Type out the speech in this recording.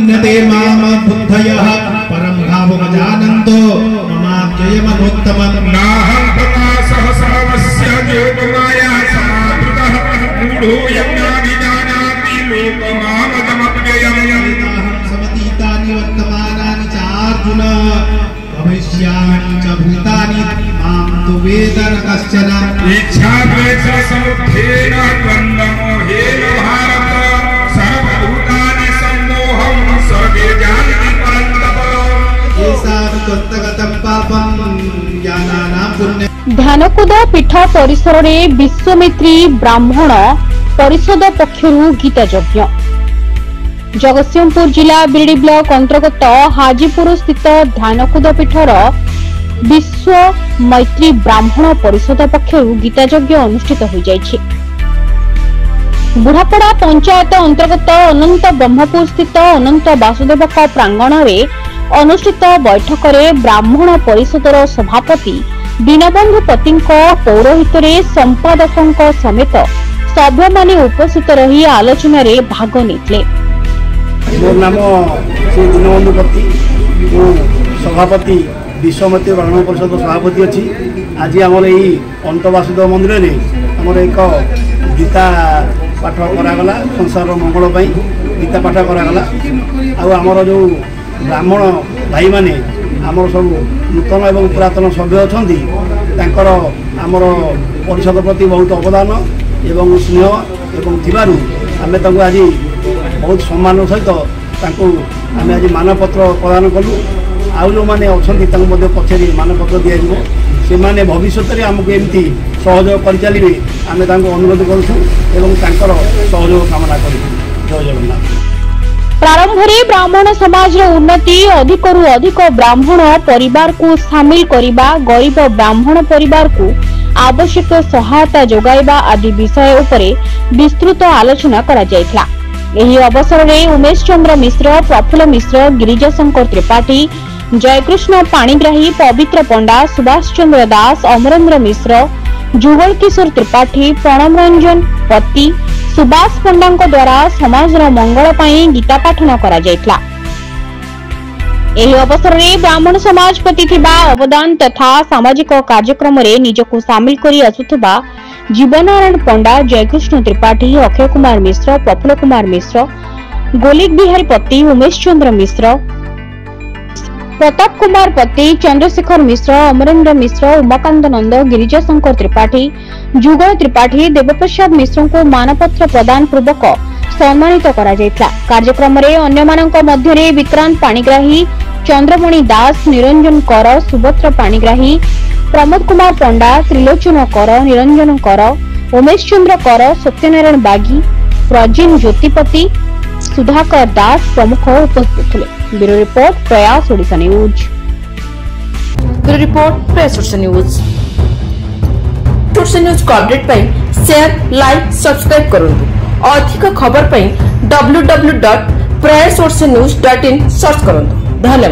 मन्यते माम बुद्धयः परं भावं जानन्तो ममाप्ययमनोत्तमं नाहं प्रकाशः सर्वस्य ज्योतिर्मया समावृतः मूढो यज्ञाभिजानाति लोकमामजमप्ययम् समतीतानि वर्तमानानि च अर्जुन भविष्याणि च भूतानि मां तु वेद न कश्चन इच्छाद्वेषसमुत्थेन द्वन्द्वमोहेन भारत सर्वभूतानि सम्मोहं सर्वे जानन्ति परन्तप येषानुत्तगतं पापं ज्ञानानां पुण्यं ध्यानकुद पीठ परिसर में विश्वामित्री ब्राह्मण परिषद पक्षरु गीता यज्ञ। जगतसिंहपुर जिला बिरडी ब्लॉक अंतर्गत हाजीपुर स्थित ध्यानकुद पीठर विश्वामित्री ब्राह्मण परिषद पक्षरु गीता यज्ञ अनुष्ठित हो जायछि। बुढ़ापड़ा पंचायत अंतर्गत अनंत ब्रह्मपुर स्थित अनंत वासुदेव प्रांगण में अनुष्ठित बैठक में ब्राह्मण परिषदर सभापति दीनबंधु पति पौरोहित संपादक समेत सभ्य माने उपस्थित रही आलोचना रे भाग लेते। मोर नाम श्री दीनबंधु पति सभापति विश्वामित्री ब्राह्मण परिषद सभापति अच्छी। आज आमर यही अनंत वासुदेव मंदिर में आमर एक गीता पाठ करागला संसार मंगल गीता पाठ करागला। आमर जो ब्राह्मण भाई माने आमर सब नूतन एवं पुरातन सभ्य अच्छा आमर परिषद प्रति बहुत अवदान एवं स्नेह एवं थिबारु आमे तांको आज बहुत सम्मान सहित आम आज मानपत्र प्रदान कलु। आउ जो मैंने अच्छा पछे मानपत्र दि से भविष्य में आमको एमती सहयोग कर चलिए आम अनुरोध करूँ सहयोग कामना करूँ। जय जगन्नाथ। प्रारंभ में ब्राह्मण समाज उन्नति अधिकरू अधिक ब्राह्मण परिवार को सामिल करने गरीब ब्राह्मण परिवार को आवश्यक सहायता जोगाइबा आदि विषय उपरे विस्तृत आलोचना करा जायथिला। एही अवसर में उमेश चंद्र मिश्र, प्रफुल्ल मिश्र, गिरिजाशंकर त्रिपाठी, जयकृष्ण पाणिग्राही, पवित्र पंडा, सुभाष चंद्र दास, अमरेंद्र मिश्र, जुगल किशोर त्रिपाठी, प्रणव रंजन पति, सुभाष पंडा द्वारा समाज मंगल पाई गीता पाठन करा जायथिला। एही अवसर में ब्राह्मण समाज प्रति थिबा अवदान तथा सामाजिक कार्यक्रम में निजको सामिल करी आसुथिबा जीवनारायण पंडा, जयकृष्ण त्रिपाठी, अक्षय कुमार मिश्र, प्रफुल्ल कुमार मिश्र, गोलिक बिहारी पति, उमेश चंद्र मिश्र, प्रताप कुमार पति, चंद्रशेखर मिश्र, अमरेंद्र मिश्र, उमाकांत नंद, गिरिजाशंकर त्रिपाठी, जुगल त्रिपाठी, देवप्रसाद मिश्र को मानपत्र प्रदान पूर्वक सम्मानित करा जायथिला। कार्यक्रम में अन्य मानक मध्य विक्रांत पाणिग्राही, चंद्रमणि दास, निरंजन कर, सुभद्र पाणिग्राही, प्रमोद कुमार पंडा, त्रिलोचन कर, निरंजन कर, उमेश चंद्र कर, सत्यनारायण बागी, प्रजिन ज्योतिपति, सुधाकर दास प्रमुख उपस्थित थे। ब्यूरो रिपोर्ट प्रयास ओडिशा न्यूज। ब्यूरो रिपोर्ट प्रयास ओडिशा न्यूज। ओडिशा न्यूज को अपडेट पाई शेयर, लाइक, सब्सक्राइब करंतु। अधिक खबर पाई www.prayasodishanews.in सर्च करंतु। धन्यवाद।